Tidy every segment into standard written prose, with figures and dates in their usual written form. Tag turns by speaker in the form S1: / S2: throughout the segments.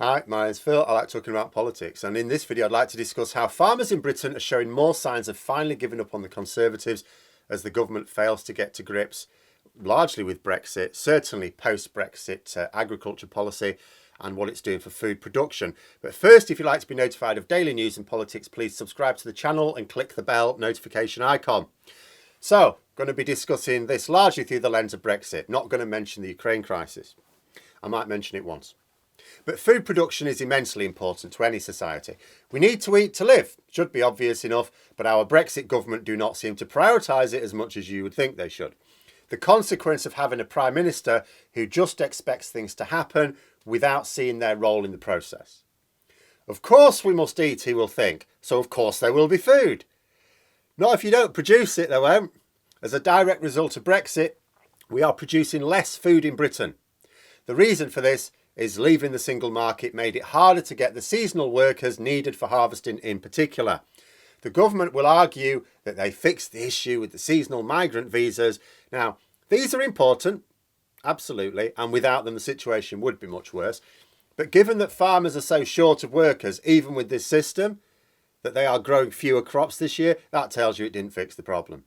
S1: Hi, my name's Phil. I like talking about politics, and in this video I'd like to discuss how farmers in Britain are showing more signs of finally giving up on the Conservatives as the government fails to get to grips, largely with Brexit, certainly post-Brexit agriculture policy and what it's doing for food production. But first, if you'd like to be notified of daily news and politics, please subscribe to the channel and click the bell notification icon. So, going to be discussing this largely through the lens of Brexit, not going to mention the Ukraine crisis. I might mention it once. But food production is immensely important to any society. We need to eat to live. Should be obvious enough, but our Brexit government do not seem to prioritise it as much as you would think they should. The consequence of having a Prime Minister who just expects things to happen without seeing their role in the process. Of course we must eat, he will think, so of course there will be food. Not if you don't produce it, there won't. As a direct result of Brexit, we are producing less food in Britain. The reason for this is leaving the single market made it harder to get the seasonal workers needed for harvesting in particular. The government will argue that they fixed the issue with the seasonal migrant visas. Now, these are important, absolutely, and without them the situation would be much worse. But given that farmers are so short of workers, even with this system, that they are growing fewer crops this year, that tells you it didn't fix the problem.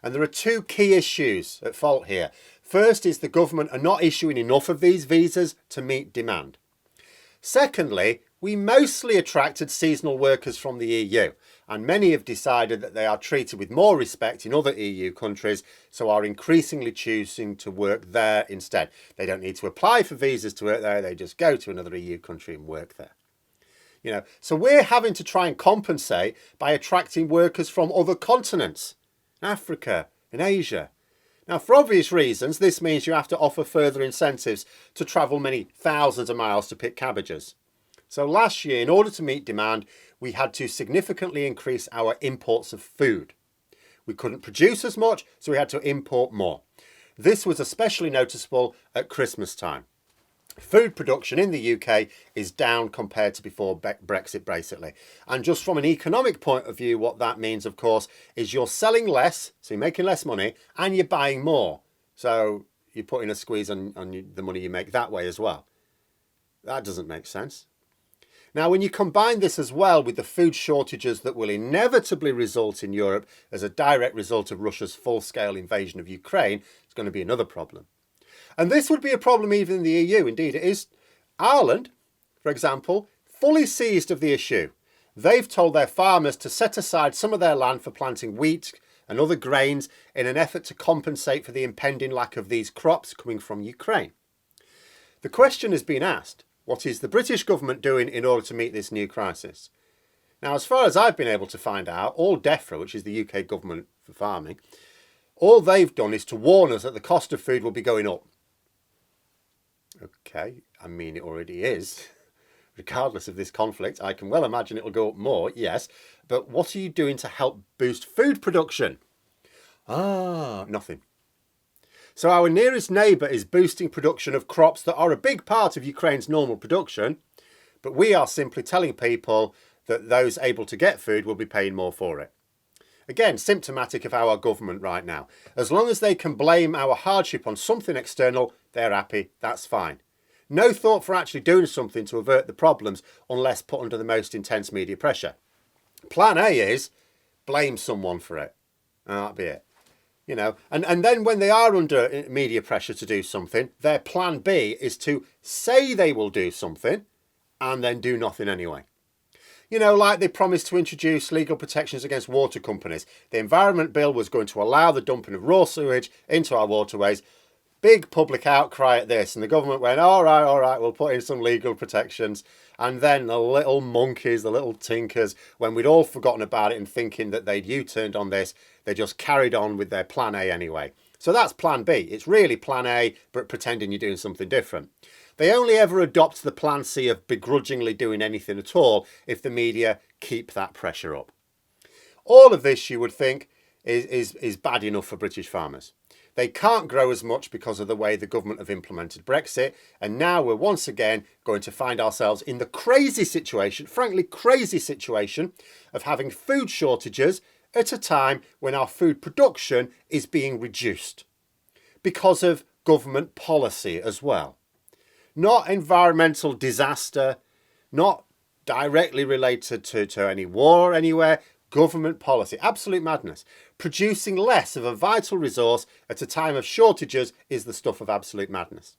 S1: And there are two key issues at fault here. First is the government are not issuing enough of these visas to meet demand. Secondly, we mostly attracted seasonal workers from the EU, and many have decided that they are treated with more respect in other EU countries, so are increasingly choosing to work there instead. They don't need to apply for visas to work there, they just go to another EU country and work there. So we're having to try and compensate by attracting workers from other continents, Africa and Asia. Now, for obvious reasons, this means you have to offer further incentives to travel many thousands of miles to pick cabbages. So last year, in order to meet demand, we had to significantly increase our imports of food. We couldn't produce as much, so we had to import more. This was especially noticeable at Christmas time. Food production in the UK is down compared to before Brexit, basically. And just from an economic point of view, what that means, of course, is you're selling less, so you're making less money, and you're buying more. So you're putting a squeeze on the money you make that way as well. That doesn't make sense. Now, when you combine this as well with the food shortages that will inevitably result in Europe as a direct result of Russia's full-scale invasion of Ukraine, it's going to be another problem. And this would be a problem even in the EU. Indeed, it is. Ireland, for example, fully seized of the issue. They've told their farmers to set aside some of their land for planting wheat and other grains in an effort to compensate for the impending lack of these crops coming from Ukraine. The question has been asked, what is the British government doing in order to meet this new crisis? Now, as far as I've been able to find out, all DEFRA, which is the UK government for farming, all they've done is to warn us that the cost of food will be going up. Okay, I mean, it already is. Regardless of this conflict, I can well imagine it will go up more, yes. But what are you doing to help boost food production? Nothing. So our nearest neighbour is boosting production of crops that are a big part of Ukraine's normal production, but we are simply telling people that those able to get food will be paying more for it. Again, symptomatic of our government right now. As long as they can blame our hardship on something external, they're happy, that's fine. No thought for actually doing something to avert the problems unless put under the most intense media pressure. Plan A is blame someone for it. And that'll be it. And then when they are under media pressure to do something, their plan B is to say they will do something and then do nothing anyway. Like they promised to introduce legal protections against water companies. The Environment Bill was going to allow the dumping of raw sewage into our waterways. Big public outcry at this, and the government went, all right, we'll put in some legal protections. And then the little monkeys, the little tinkers, when we'd all forgotten about it and thinking that they'd U-turned on this, they just carried on with their plan A anyway. So that's plan B. It's really plan A, but pretending you're doing something different. They only ever adopt the plan C of begrudgingly doing anything at all if the media keep that pressure up. All of this, you would think, is bad enough for British farmers. They can't grow as much because of the way the government have implemented Brexit, and now we're once again going to find ourselves in the crazy situation, frankly crazy situation, of having food shortages at a time when our food production is being reduced because of government policy as well. Not environmental disaster, not directly related to any war anywhere. Government policy, absolute madness. Producing less of a vital resource at a time of shortages is the stuff of absolute madness.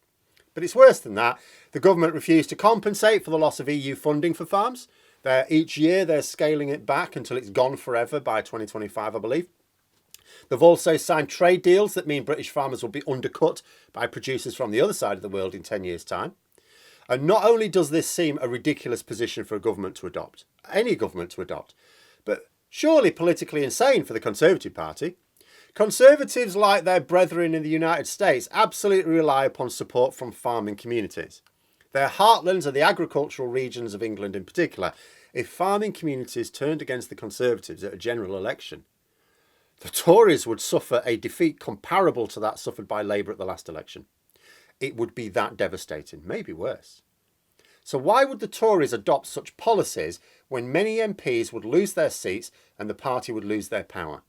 S1: But it's worse than that. The government refused to compensate for the loss of EU funding for farms. Each year they're scaling it back until it's gone forever by 2025, I believe. They've also signed trade deals that mean British farmers will be undercut by producers from the other side of the world in 10 years' time. And not only does this seem a ridiculous position for a government to adopt, any government to adopt, but surely politically insane for the Conservative Party. Conservatives, like their brethren in the United States, absolutely rely upon support from farming communities. Their heartlands are the agricultural regions of England in particular. If farming communities turned against the Conservatives at a general election, the Tories would suffer a defeat comparable to that suffered by Labour at the last election. It would be that devastating, maybe worse. So why would the Tories adopt such policies when many MPs would lose their seats and the party would lose their power?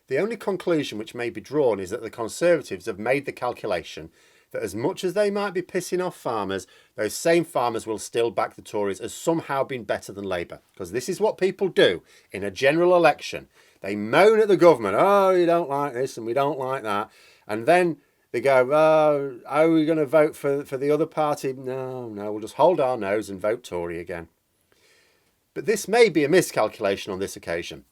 S1: The only conclusion which may be drawn is that the Conservatives have made the calculation that as much as they might be pissing off farmers, those same farmers will still back the Tories as somehow being better than Labour. Because this is what people do in a general election. They moan at the government, oh, you don't like this and we don't like that. And then they go, oh, are we going to vote for the other party? No, we'll just hold our nose and vote Tory again. But this may be a miscalculation on this occasion.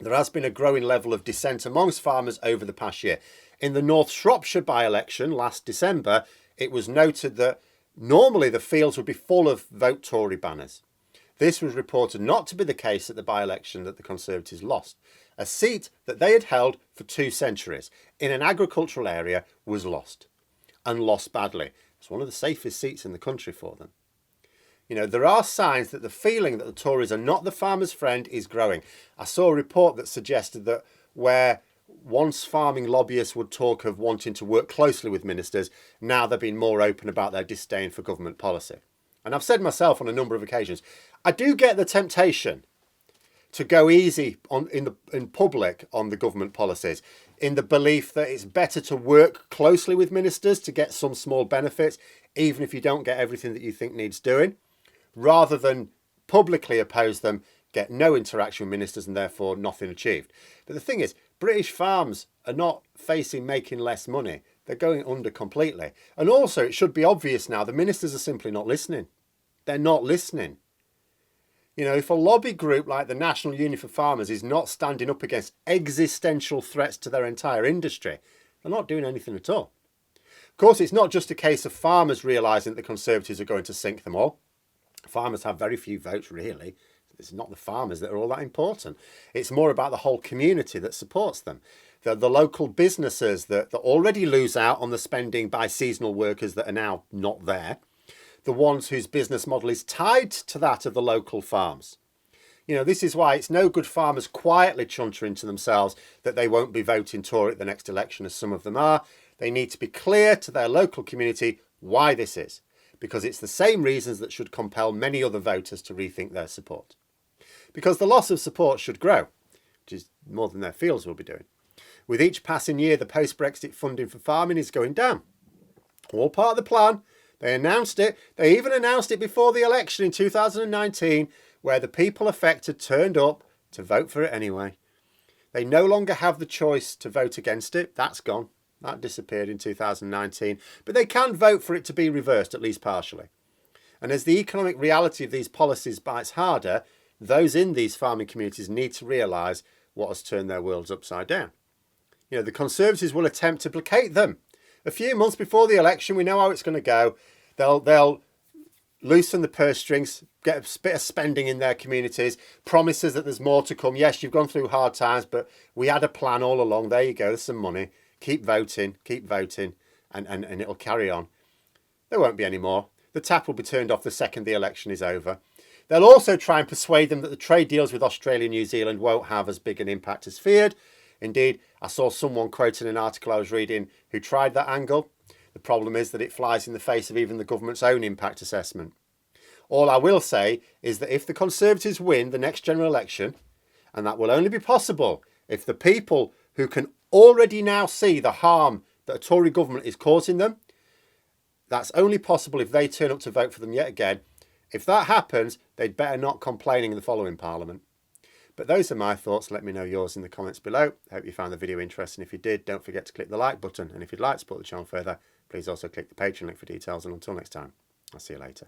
S1: There has been a growing level of dissent amongst farmers over the past year. In the North Shropshire by-election last December, it was noted that normally the fields would be full of vote Tory banners. This was reported not to be the case at the by-election that the Conservatives lost. A seat that they had held for 2 centuries in an agricultural area was lost, and lost badly. It's one of the safest seats in the country for them. You know, there are signs that the feeling that the Tories are not the farmer's friend is growing. I saw a report that suggested that where once farming lobbyists would talk of wanting to work closely with ministers, now they're being more open about their disdain for government policy. And I've said myself on a number of occasions, I do get the temptation to go easy in public on the government policies, in the belief that it's better to work closely with ministers to get some small benefits, even if you don't get everything that you think needs doing, rather than publicly oppose them, get no interaction with ministers and therefore nothing achieved. But the thing is, British farms are not facing making less money. They're going under completely. And also, it should be obvious now, the ministers are simply not listening. They're not listening. You know, if a lobby group like the National Union for Farmers is not standing up against existential threats to their entire industry, they're not doing anything at all. Of course, it's not just a case of farmers realising that the Conservatives are going to sink them all. Farmers have very few votes, really. It's not the farmers that are all that important. It's more about the whole community that supports them. The local businesses that already lose out on the spending by seasonal workers that are now not there. The ones whose business model is tied to that of the local farms. You know, this is why it's no good farmers quietly chuntering to themselves that they won't be voting Tory at the next election, as some of them are. They need to be clear to their local community why this is, because it's the same reasons that should compel many other voters to rethink their support. Because the loss of support should grow, which is more than their fields will be doing. With each passing year, the post-Brexit funding for farming is going down. All part of the plan. They announced it. They even announced it before the election in 2019, where the people affected turned up to vote for it anyway. They no longer have the choice to vote against it. That's gone. That disappeared in 2019. But they can vote for it to be reversed, at least partially. And as the economic reality of these policies bites harder, those in these farming communities need to realise what has turned their worlds upside down. You know, the Conservatives will attempt to placate them. A few months before the election, we know how it's going to go. They'll loosen the purse strings, get a bit of spending in their communities, promises that there's more to come. Yes, you've gone through hard times, but we had a plan all along. There you go, there's some money. Keep voting, and it'll carry on. There won't be any more. The tap will be turned off the second the election is over. They'll also try and persuade them that the trade deals with Australia and New Zealand won't have as big an impact as feared. Indeed, I saw someone quoting an article I was reading who tried that angle. The problem is that it flies in the face of even the government's own impact assessment. All I will say is that if the Conservatives win the next general election, and that will only be possible if the people who can already now see the harm that a Tory government is causing them, That's only possible if they turn up to vote for them yet again. If that happens, they'd better not complaining in the following Parliament. But those are my thoughts. Let me know yours in the comments below. I hope you found the video interesting. If you did, don't forget to click the like button. And if you'd like to support the channel further, please also click the Patreon link for details. And until next time, I'll see you later.